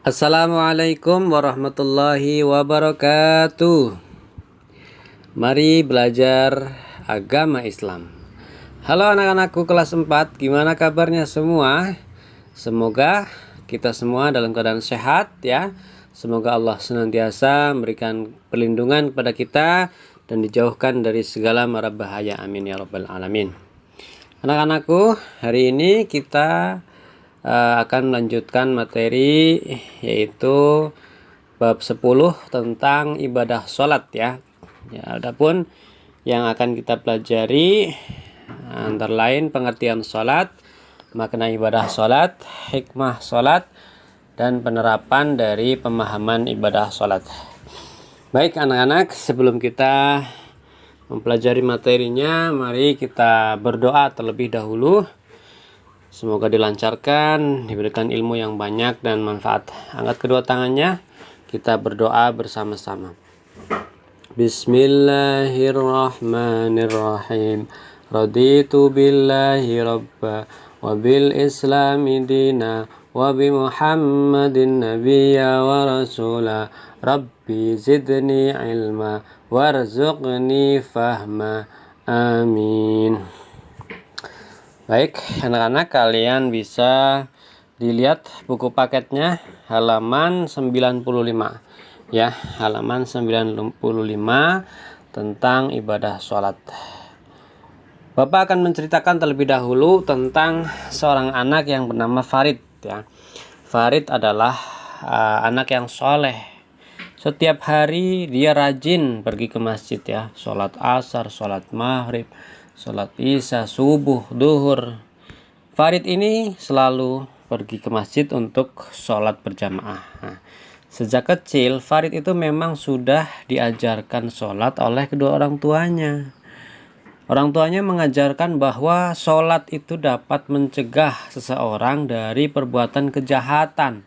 Assalamualaikum warahmatullahi wabarakatuh. Mari belajar agama Islam. Halo anak-anakku kelas 4, gimana kabarnya semua? Semoga kita semua dalam keadaan sehat ya. Semoga Allah senantiasa memberikan perlindungan kepada kita dan dijauhkan dari segala mara bahaya. Amin ya rabbal alamin. Anak-anakku, hari ini kita akan melanjutkan materi yaitu bab 10 tentang ibadah sholat ya. Adapun yang akan kita pelajari antara lain pengertian sholat, makna ibadah sholat, hikmah sholat, dan penerapan dari pemahaman ibadah sholat. Baik anak-anak, sebelum kita mempelajari materinya, mari kita berdoa terlebih dahulu. Semoga dilancarkan, diberikan ilmu yang banyak dan manfaat. Angkat kedua tangannya, kita berdoa bersama-sama. Bismillahirrahmanirrahim. Raditu billahi rabba wa bil islami dina wa bi muhammadin nabiyya wa rasula. Rabbi zidni ilma warzuqni fahma. Amin. Baik, anak-anak, kalian bisa dilihat buku paketnya halaman 95 ya, halaman 95 tentang ibadah sholat. Bapak akan menceritakan terlebih dahulu tentang seorang anak yang bernama Farid ya. Farid adalah anak yang soleh. Setiap hari dia rajin pergi ke masjid ya, sholat asar, sholat maghrib, sholat isya, subuh, duhur. Farid ini selalu pergi ke masjid untuk sholat berjamaah. Nah, sejak kecil Farid itu memang sudah diajarkan sholat oleh kedua orang tuanya. Orang tuanya mengajarkan bahwa sholat itu dapat mencegah seseorang dari perbuatan kejahatan,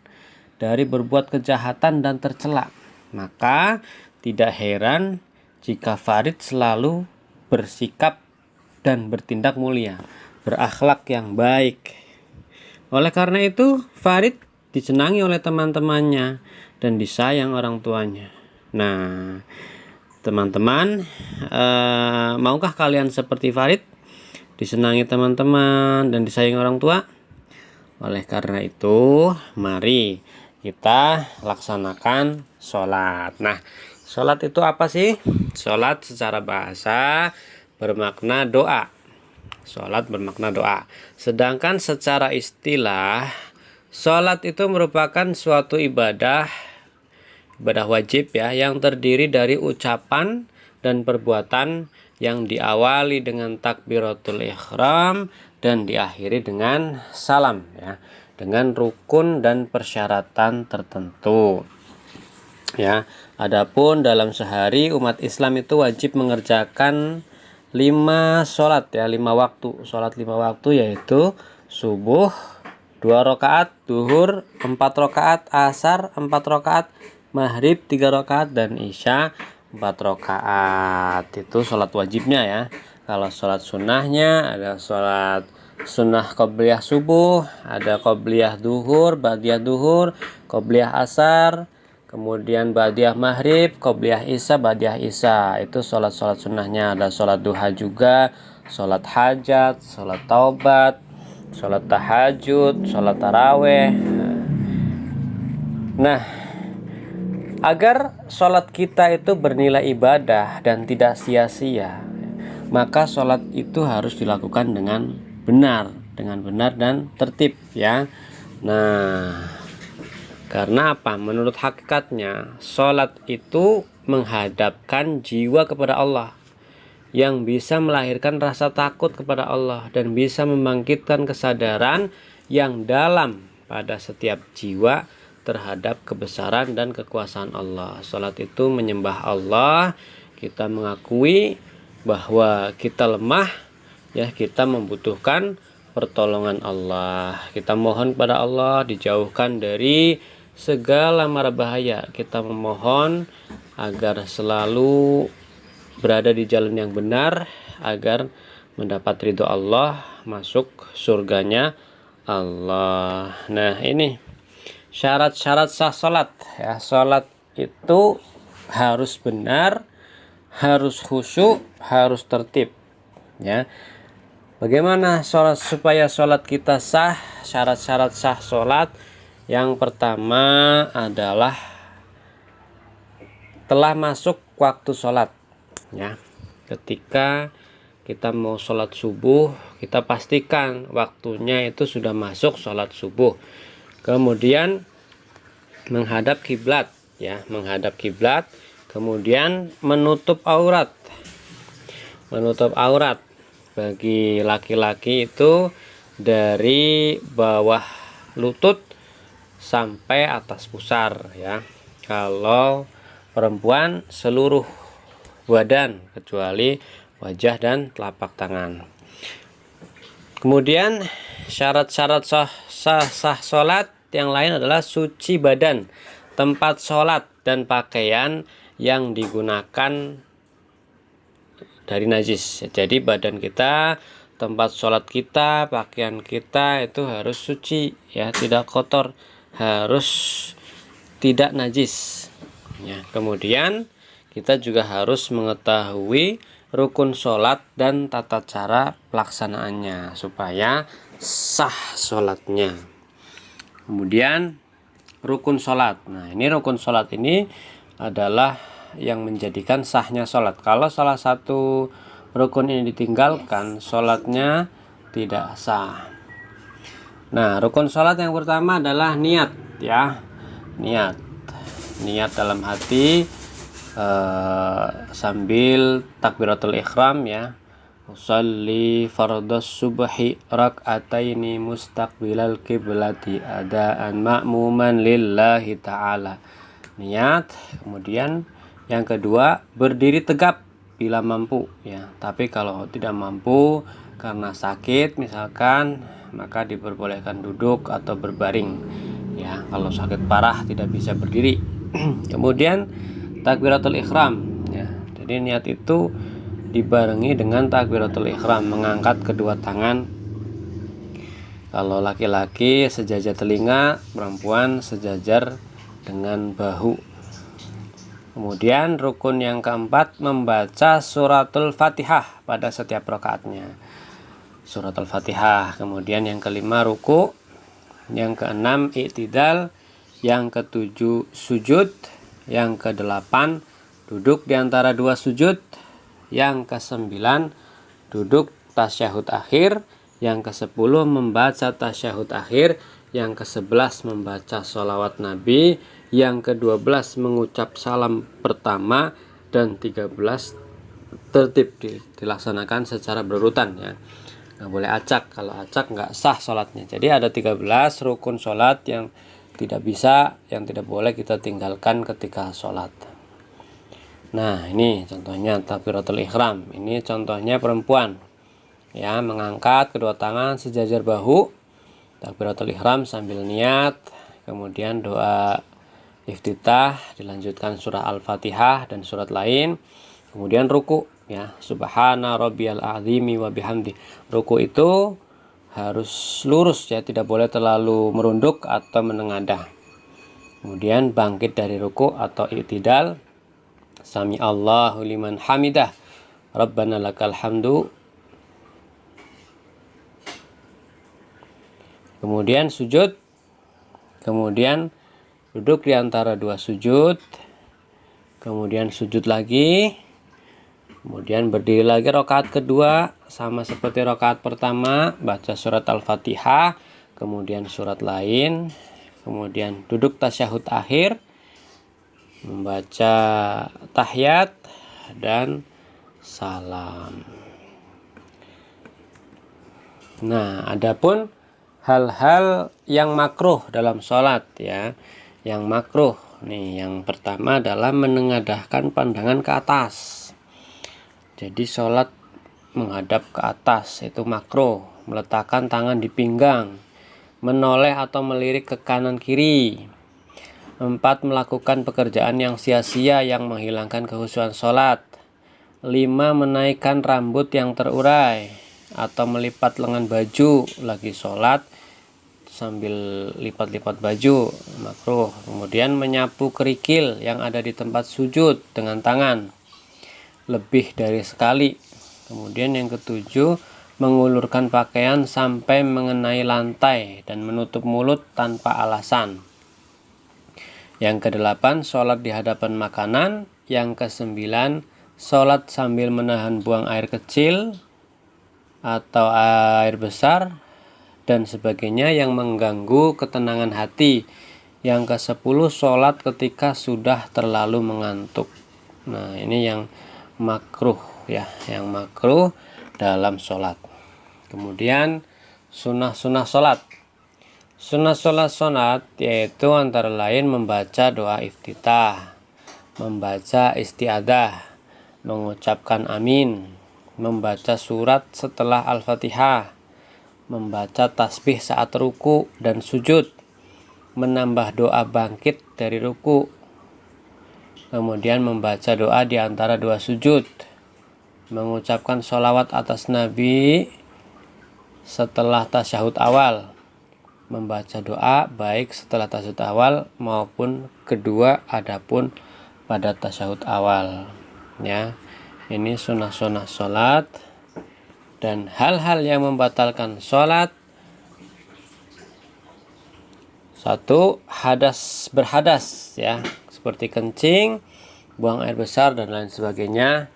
dari berbuat kejahatan dan tercela. Maka tidak heran jika Farid selalu bersikap dan bertindak mulia, berakhlak yang baik. Oleh karena itu, Farid disenangi oleh teman-temannya dan disayang orang tuanya. Nah, teman-teman, maukah kalian seperti Farid? Disenangi teman-teman dan disayangi orang tua? Oleh karena itu, mari kita laksanakan sholat. Nah, sholat itu apa sih? Sholat secara bahasa bermakna doa. Sholat bermakna doa. Sedangkan secara istilah, sholat itu merupakan suatu ibadah wajib ya, yang terdiri dari ucapan dan perbuatan yang diawali dengan takbiratul ihram dan diakhiri dengan salam ya, dengan rukun dan persyaratan tertentu. Ya, adapun dalam sehari umat Islam itu wajib mengerjakan 5 sholat ya, 5 waktu. Sholat 5 waktu yaitu subuh 2 rakaat, duhur 4 rakaat, asar 4 rakaat, maghrib 3 rakaat, dan isya 4 rakaat. Itu sholat wajibnya ya. Kalau sholat sunnahnya ada sholat sunnah qobliyah subuh, ada qobliyah duhur, ba'diyah duhur, qobliyah asar, kemudian ba'diyah maghrib, qobliyah isya, ba'diyah isya. Itu sholat-sholat sunnahnya. Ada sholat duha juga, sholat hajat, sholat taubat, sholat tahajud, sholat taraweh. Nah, agar sholat kita itu bernilai ibadah dan tidak sia-sia, maka sholat itu harus dilakukan dengan benar dan tertib ya. Nah, karena apa? Menurut hakikatnya, sholat itu menghadapkan jiwa kepada Allah, yang bisa melahirkan rasa takut kepada Allah dan bisa membangkitkan kesadaran yang dalam pada setiap jiwa terhadap kebesaran dan kekuasaan Allah. Sholat itu menyembah Allah, kita mengakui bahwa kita lemah ya, kita membutuhkan pertolongan Allah. Kita mohon kepada Allah dijauhkan dari segala mara bahaya. Kita memohon agar selalu berada di jalan yang benar, agar mendapat ridho Allah, masuk surganya Allah. Nah, ini Syarat-syarat sah sholat ya. Sholat itu harus benar, harus khusyuk, harus tertib ya. Bagaimana sholat supaya sholat kita sah? Syarat-syarat sah sholat yang pertama adalah telah masuk waktu sholat ya. Ketika kita mau sholat subuh, kita pastikan waktunya itu sudah masuk sholat subuh. Kemudian menghadap kiblat ya, menghadap kiblat. Kemudian menutup aurat. Menutup aurat bagi laki-laki itu dari bawah lutut sampai atas pusar ya. Kalau perempuan seluruh badan kecuali wajah dan telapak tangan. Kemudian syarat-syarat sah sholat yang lain adalah suci badan, tempat sholat dan pakaian yang digunakan dari najis. Jadi badan kita, tempat sholat kita, pakaian kita itu harus suci ya, tidak kotor, harus tidak najis ya. Kemudian kita juga harus mengetahui rukun sholat dan tata cara pelaksanaannya supaya sah sholatnya. Kemudian rukun sholat. Nah, ini rukun sholat ini adalah yang menjadikan sahnya sholat. Kalau salah satu rukun ini ditinggalkan, sholatnya tidak sah. Nah, rukun sholat yang pertama adalah niat ya. Niat dalam hati sambil takbiratul ihram ya. Usalli fardhas subhi rak'ataini mustaqbilal qiblati adaan ma'muman lillahi ta'ala. Niat. Kemudian yang kedua, berdiri tegap bila mampu ya. Tapi kalau tidak mampu karena sakit misalkan, maka diperbolehkan duduk atau berbaring ya. Kalau sakit parah tidak bisa berdiri. Kemudian takbiratul ihram ya. Jadi niat itu dibarengi dengan takbiratul ihram, mengangkat kedua tangan. Kalau laki-laki sejajar telinga, perempuan sejajar dengan bahu. Kemudian rukun yang keempat, membaca suratul Fatihah pada setiap rakaatnya. Suratul Fatihah. Kemudian yang kelima ruku, yang keenam i'tidal, yang ketujuh sujud, yang kedelapan duduk di antara dua sujud, yang kesembilan duduk tasyahud akhir, yang kesepuluh membaca tasyahud akhir, yang kesebelas membaca sholawat Nabi, yang ke-12 mengucap salam pertama, dan 13 tertib dilaksanakan secara berurutan ya. Nggak boleh acak, kalau acak nggak sah sholatnya. Jadi ada 13 rukun sholat yang tidak bisa, yang tidak boleh kita tinggalkan ketika sholat. Nah, ini contohnya takbiratul ihram. Ini contohnya perempuan ya, mengangkat kedua tangan sejajar bahu, takbiratul ihram sambil niat. Kemudian doa iftitah, dilanjutkan surah Al-Fatihah dan surat lain. Kemudian ruku ya, subhana rabbiyal azimi wa bihamdi. Ruku itu harus lurus ya, tidak boleh terlalu merunduk atau menengadah. Kemudian bangkit dari ruku atau i'tidal, sami Allahu liman hamidah, rabbana lakal hamdu. Kemudian sujud, kemudian duduk di antara dua sujud, kemudian sujud lagi, kemudian berdiri lagi rakaat kedua sama seperti rakaat pertama, baca surat Al-Fatihah, kemudian surat lain, kemudian duduk tasyahud akhir, membaca tahiyat dan salam. Nah, adapun hal-hal yang makruh dalam sholat ya. Yang makruh nih, yang pertama adalah menengadahkan pandangan ke atas. Jadi sholat menghadap ke atas itu makruh. Meletakkan tangan di pinggang, menoleh atau melirik ke kanan kiri. 4. Melakukan pekerjaan yang sia-sia yang menghilangkan kekhusyuan sholat. 5. Menaikkan rambut yang terurai atau melipat lengan baju lagi sholat sambil lipat-lipat baju, makruh. Kemudian menyapu kerikil yang ada di tempat sujud dengan tangan lebih dari sekali. Kemudian yang ketujuh, mengulurkan pakaian sampai mengenai lantai dan menutup mulut tanpa alasan. Yang kedelapan, sholat di hadapan makanan. Yang kesembilan, sholat sambil menahan buang air kecil atau air besar dan sebagainya yang mengganggu ketenangan hati. Yang ke-10, sholat ketika sudah terlalu mengantuk. Nah, ini yang makruh ya, yang makruh dalam sholat. Kemudian sunnah-sunnah sholat. Sunnah-sunnah yaitu antara lain membaca doa iftitah, membaca isti'adzah, mengucapkan amin, membaca surat setelah Al-Fatihah, membaca tasbih saat ruku dan sujud, menambah doa bangkit dari ruku, kemudian membaca doa di antara dua sujud, mengucapkan sholawat atas Nabi setelah tasyahud awal, membaca doa baik setelah tasyahud awal maupun kedua adapun pada tasyahud awal ya. Ini sunnah-sunnah sholat. Dan hal-hal yang membatalkan sholat: 1. Berhadas ya, seperti kencing, buang air besar dan lain sebagainya.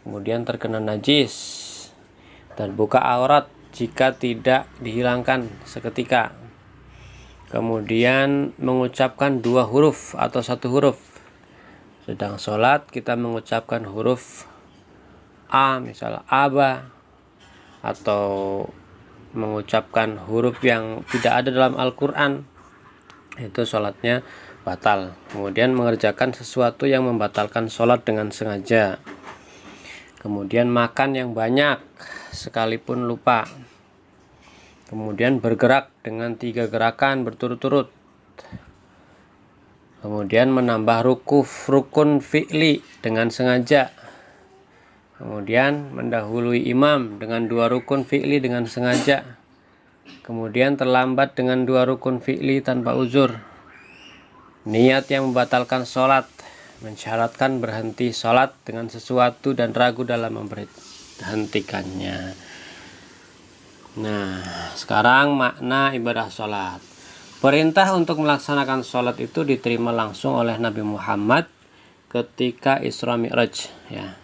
Kemudian terkena najis dan buka aurat jika tidak dihilangkan seketika. Kemudian mengucapkan 2 huruf atau 1 huruf. Sedang sholat kita mengucapkan huruf A, misalnya aba, atau mengucapkan huruf yang tidak ada dalam Al-Quran, itu sholatnya batal. Kemudian mengerjakan sesuatu yang membatalkan sholat dengan sengaja. Kemudian makan yang banyak sekalipun lupa. Kemudian bergerak dengan 3 gerakan berturut-turut. Kemudian menambah rukun fi'li dengan sengaja. Kemudian mendahului imam dengan 2 rukun fi'li dengan sengaja. Kemudian terlambat dengan 2 rukun fi'li tanpa uzur. Niat yang membatalkan sholat, mensyaratkan berhenti sholat dengan sesuatu dan ragu dalam memberhentikannya. Nah, sekarang makna ibadah sholat. Perintah untuk melaksanakan sholat itu diterima langsung oleh Nabi Muhammad ketika Isra Mi'raj ya.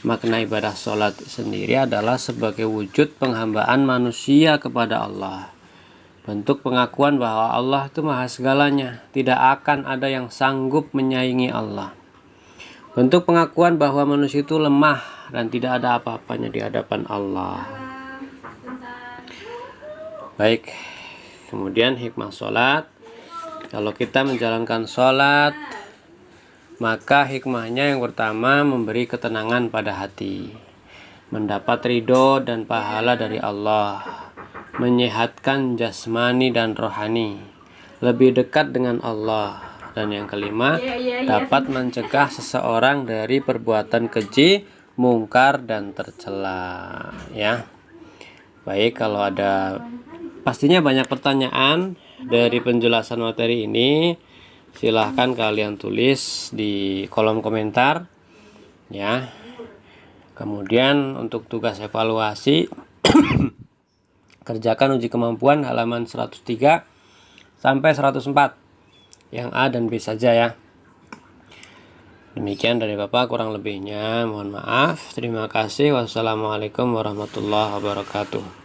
Makna ibadah sholat sendiri adalah sebagai wujud penghambaan manusia kepada Allah. Bentuk pengakuan bahwa Allah itu maha segalanya, tidak akan ada yang sanggup menyaingi Allah. Bentuk pengakuan bahwa manusia itu lemah dan tidak ada apa-apanya di hadapan Allah. Baik, kemudian hikmah sholat. Kalau kita menjalankan sholat, maka hikmahnya yang pertama memberi ketenangan pada hati, mendapat ridho dan pahala dari Allah, menyehatkan jasmani dan rohani, lebih dekat dengan Allah, dan yang kelima dapat mencegah seseorang dari perbuatan keji, mungkar dan tercela ya. Baik, kalau ada pastinya banyak pertanyaan dari penjelasan materi ini, silahkan kalian tulis di kolom komentar ya. Kemudian untuk tugas evaluasi kerjakan uji kemampuan halaman 103 sampai 104 yang A dan B saja ya. Demikian dari Bapak, kurang lebihnya mohon maaf. Terima kasih. Wassalamualaikum warahmatullahi wabarakatuh.